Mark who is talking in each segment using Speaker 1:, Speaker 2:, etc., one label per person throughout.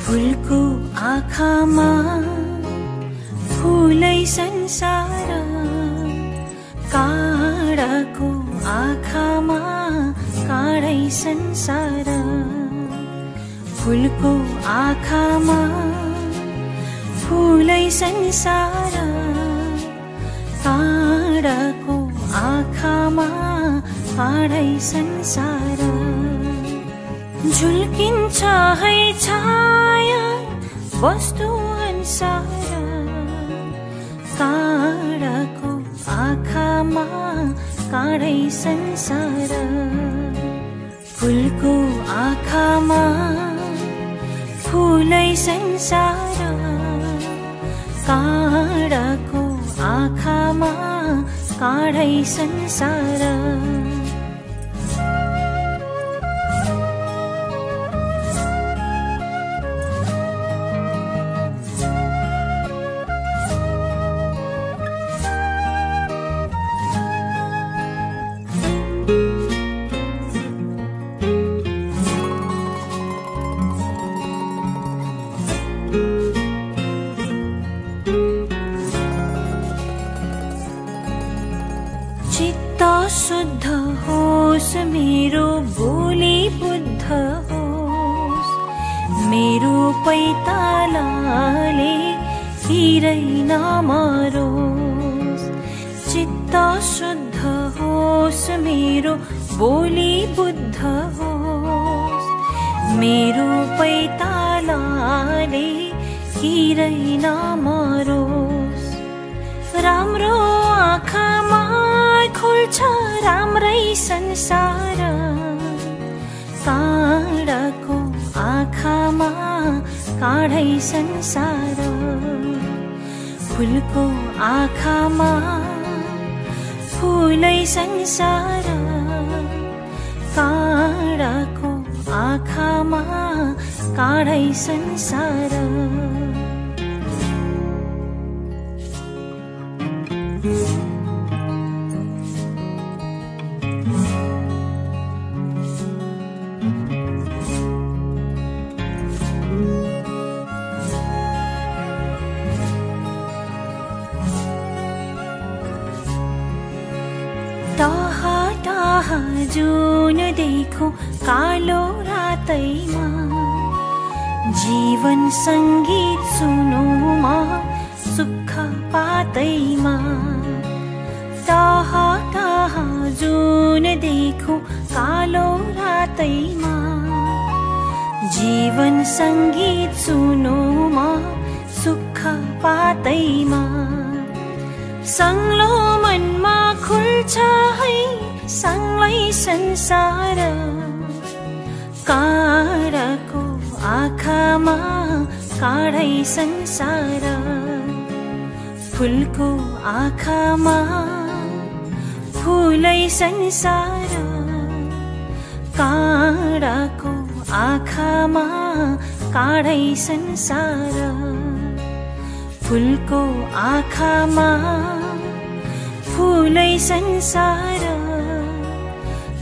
Speaker 1: फुलको आँखामा फुलै संसार, काँडाको आँखामा काँडै संसार। फुलको आँखामा फुलै संसार, काँडाको आँखामा काँडै संसार। झुल्किन्छ है छाया वस्तु अनुसार, काँडाको आँखामा काँडै संसार। फुलको आँखामा फुलै संसार, काँडाको आँखामा काँडै संसार। शुद्ध होस् मेरो बोली बुद्ध होस्, मेरो पैतालाले हिरै नमरोस्। चित्त शुद्ध होस् मेरो बोली बुद्ध होस्, मेरो पैतालाले हिरै नमरोस्। राम्रो आँखामा खुल्छ राम्रै संसार, काँडाको आँखामा काँडै संसार। फुलको आँखामा फुलै संसार, काँडाको आँखामा काँडै संसार। टाहा टाहा जुन देखो कालो रातैमा, जीवन संगीत सुनुमा सुख पातैमा। टाहा टाहा जुन देखो कालो रातैमा, जीवन संगीत सुनुमा सुख पातैमा। संगलो मनमा खुल्छ है सँगै संसार, काँडाको आँखामा काँडै संसार। फुलको आँखामा फुलै संसार, काँडाको आँखामा काँडै संसार। फुलको आँखामा फुलै संसार,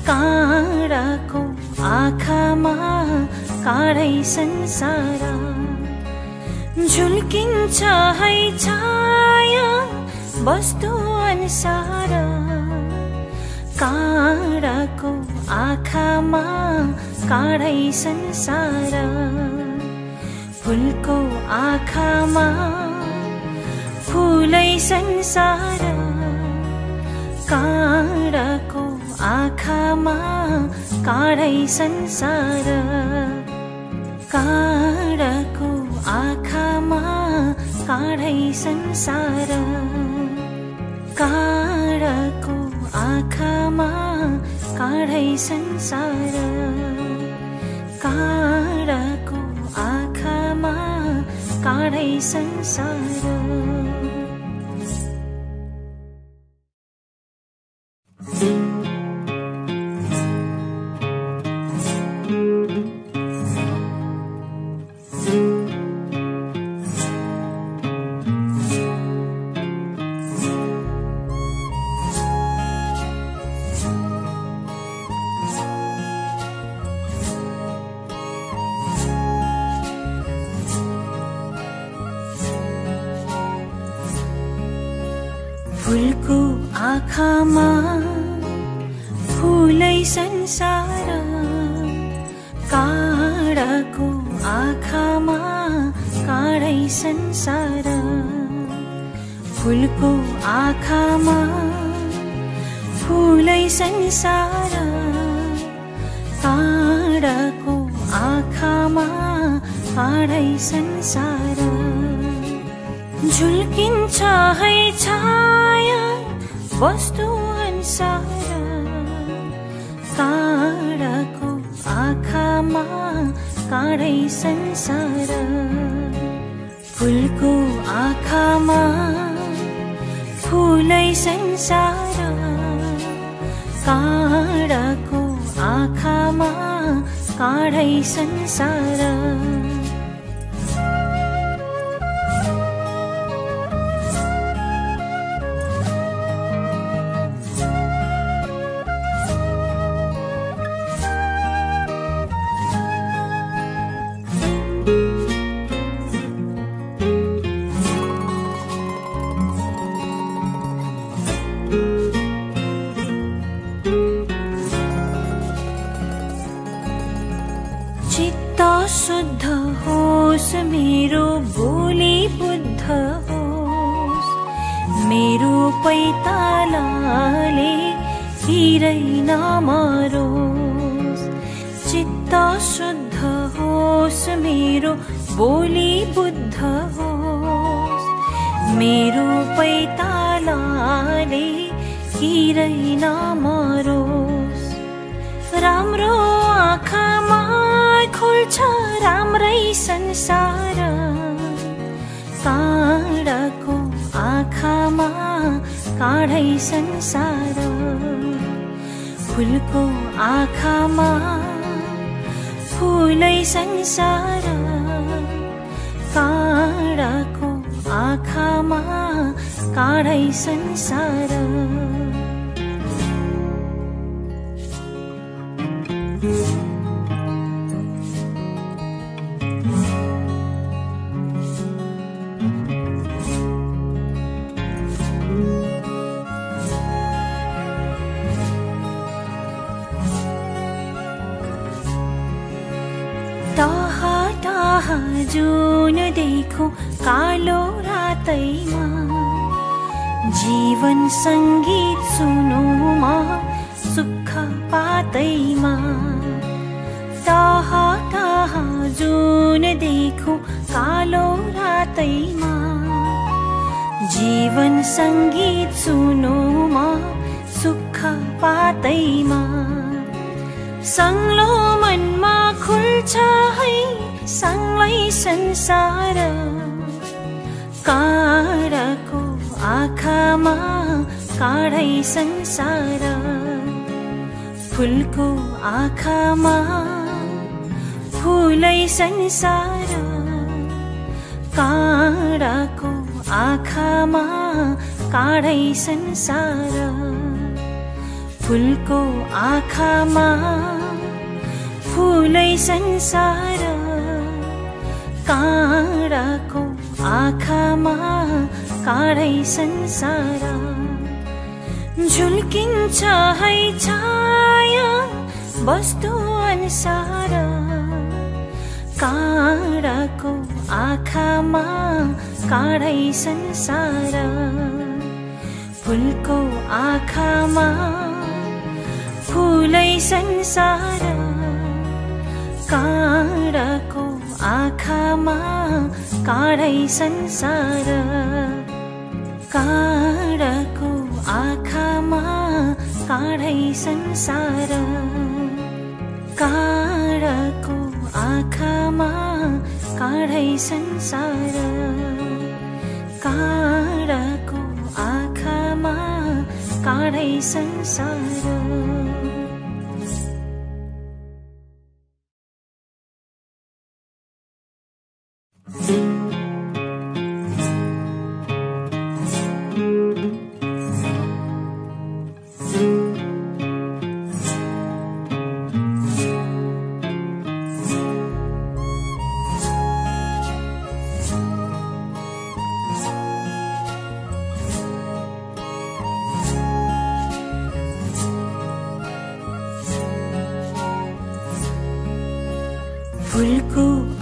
Speaker 1: काँडाको आँखामा काँडै संसार। झुल्किन्छ है छाया वस्तु अनुसार, काँडाको आँखामा काँडै संसार। फुलको आँखामा फुलै संसार, काँडाको आँखामा काँडै संसार। काँडाको आँखामा काँडै संसार, काँडाको आँखामा काँडै संसार। काँडाको आँखामा काँडै संसार। फुलको आँखामा फुलै संसार, काँडाको आँखामा काँडै संसार। फुलको आँखामा फुलै संसार, काँडाको आँखामा काँडै संसार। झुल्किन्छ है छाया वस्तु अनुसार, काँडाको आँखामा काँडै संसार। फुलको आँखामा फुलै संसार, काँडाको आँखामा काँडै संसार। शुद्ध होस् मेरो बोली बुद्ध होस्, मेरो पैतालाले हिरै नमरोस्। चित्त शुद्ध होस् मेरो बोली बुद्ध होस्, मेरो पैतालाले हिरै नमरोस्। राम्रो आँखामा खुल्छ राम्रै संसार, काँडाको आँखामा काँडै संसार। फुलको आँखामा फुलै संसार, काँडाको आँखामा काँडै संसार। टाहा टाहा जुन देखो कालो रातैमा, जीवन संगीत सुनुमा सुख पातैमा। टाहा टाहा जुन देखो कालो रातैमा, जीवन संगीत सुनुमा सुख पातैमा। संगलो मनमा खुल्छ है सँगै संसार, काँडाको आँखामा काँडै संसार। फुलको आँखामा फुलै संसार, काँडाको आँखामा काँडै संसार। फुलको आँखामा फुलै संसार, काँडाको आँखामा काँडै संसार। झुल्किन्छ है छाया वस्तु अनुसार, काँडाको आँखामा काँडै संसार। फुलको आँखामा फुलै संसार, काँडाको आँखामा काँडै संसार। काँडाको आँखामा काँडै संसार, काँडाको आँखामा काँडै संसार। काँडाको आँखामा काँडै संसार।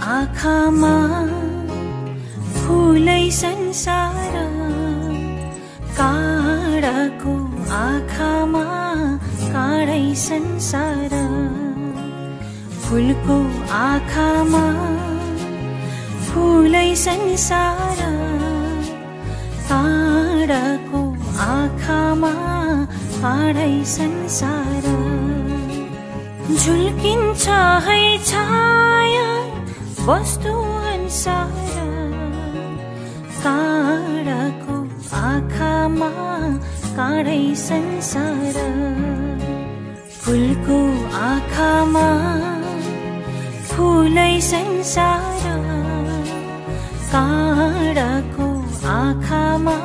Speaker 1: आँखामा फुलै संसार, काँडाको आँखामा काँडै संसार, फुलको आँखामा फुलै संसार, काँडाको आँखामा काँडै संसार। झुल्किन्छ है छाया वस्तु अनुसार, काँडाको आँखामा काँडै संसार, फुलको आँखामा फुलै संसार, काँडाको आँखामा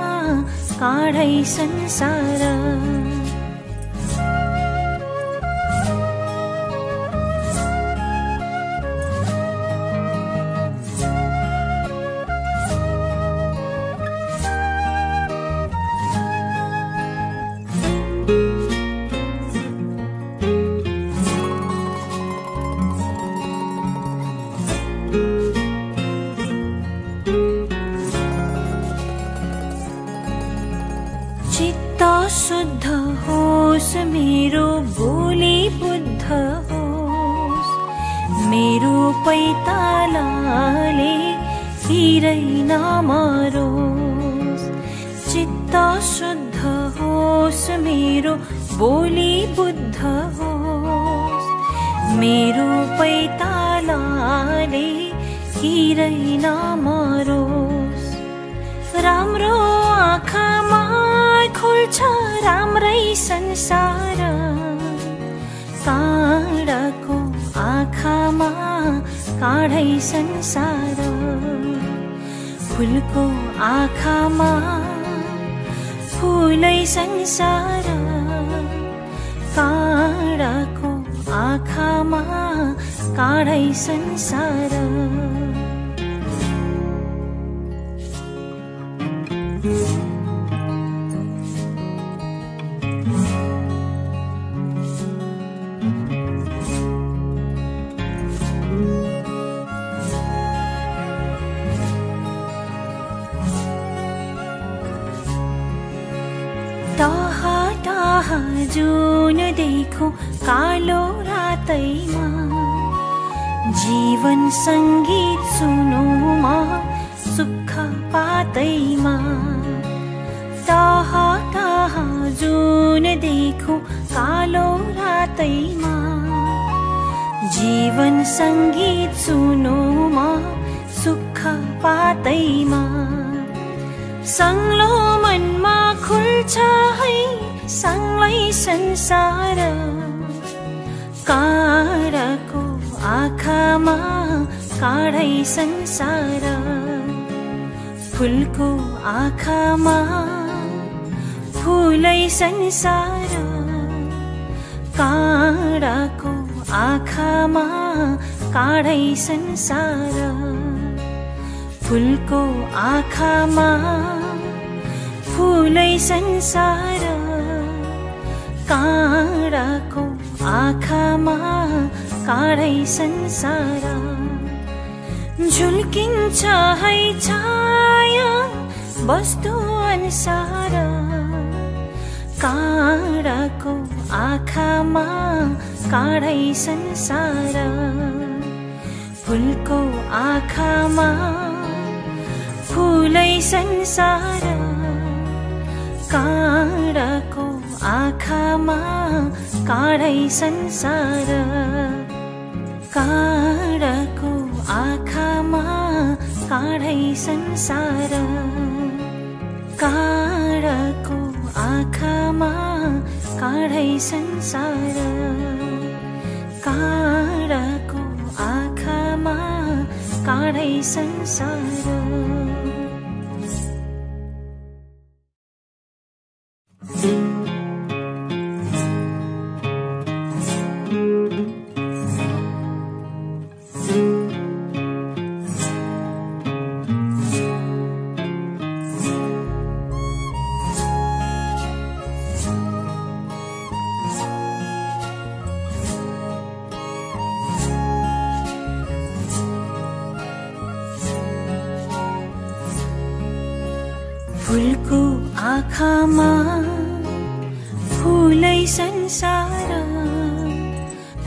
Speaker 1: काँडै संसार। चित्त शुद्ध होस् मेरो बोली बुद्ध होस्, मेरो पैतालाले हिरै नमरोस्। चित्त शुद्ध होस् मेरो बोली बुद्ध होस्, मेरो पैतालाले हिरै नमरोस्। राम्रो आँखामा खुल्छ राम्रै संसार, काँडाको आँखामा काँडै संसार, फुलको आँखामा फुलै संसार, काँडाको आँखामा काँडै संसार। टाहा टाहा जुन देखौं कालो रातैमा, जीवन संगीत सुनौमा सुख पातैमा। टाहा टाहा जुन देखौं कालो रातैमा, जीवन संगीत सुनौमा सुख पातैमा। संगलो मनमा खुल्छ है सँगै संसार, काँडाको आँखामा काँडै संसार, फुलको आँखामा फुलै संसार, काँडाको आँखामा काँडै संसार, फुलको आँखामा फुलै संसार, काँडाको आँखामा काँडै संसार। झुल्किन्छ है छाया वस्तु अनुसार, काँडाको आँखामा काँडै संसार, फुलको आँखामा फुलै संसार, काँडाको आँखामा काँडै संसार, काँडाको आँखामा काँडै संसार, काँडाको आँखामा काँडै संसार, काँडाको आँखामा काँडै संसार। फुलको आँखामा फुलै संसार,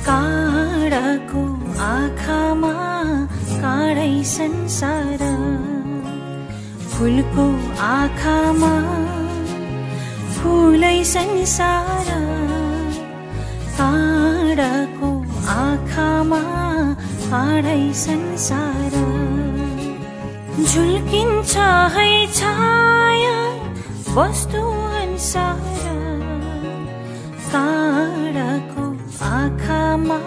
Speaker 1: काँडाको आँखामा काँडै संसार। फुलको आँखामा फुलै संसार, काँडाको आँखामा काँडै संसार। झुल्किन्छ है छाया वस्तु अनुसार, काँडाको आँखामा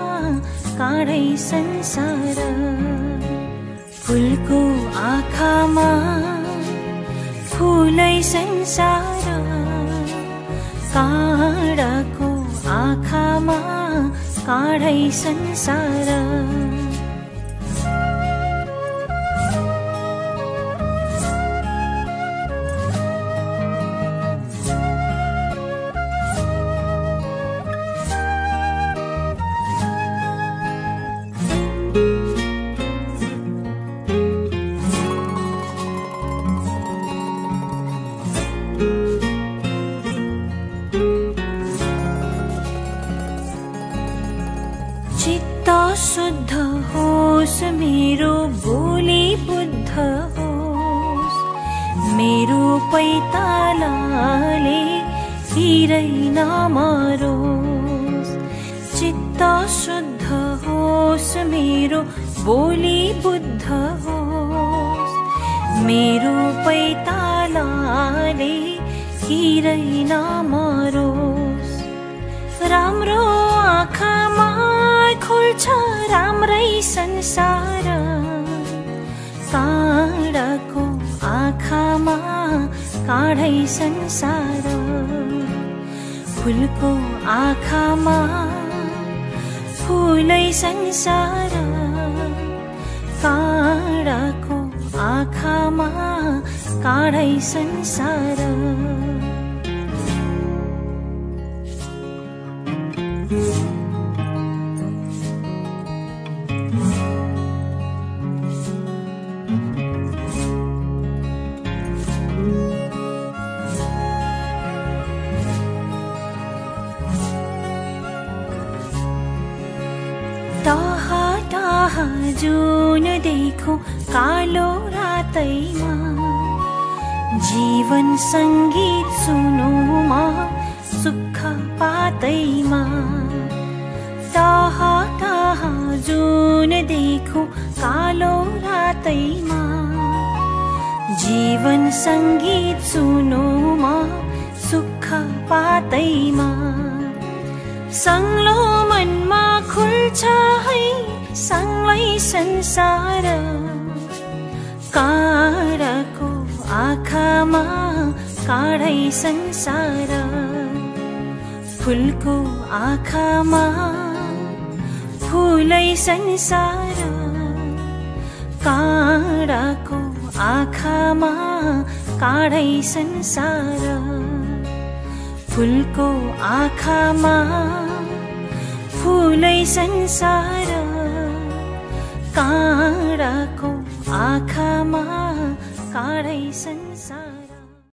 Speaker 1: काँडै संसार। फुलको आँखामा फुलै संसार, काँडाको आँखामा काँडै संसार। चित्त शुद्ध होस् मेरो बोली बुद्ध होस्, मेरो पैतालाले हिरै नमरोस्। चित्त शुद्ध होस् मेरो बोली बुद्ध होस्, मेरो पैतालाले हिरै नमरोस्। राम्रो आँखामा खुल्छ राम्रै संसार, काँडाको आँखामा काँडै संसार। फुलको आँखामा फुलै संसार, काँडाको आँखामा काँडै संसार। टाहा टाहा जुन देखौं कालो रातैमा, जीवन संगीत सुनौमा सुख पातैमा। टाहा टाहा जुन देखौं कालो रातैमा, जीवन संगीत सुनौमा सुख पातैमा। संगलो मनमा खुल्छ है सँगै संसार, काँडाको आँखामा काँडै संसार। फुलको आँखामा फुलै संसार, काँडाको आँखामा काँडै संसार। फुलको आँखामा फुलै संसार, काँडाको आँखामा काँडै संसार।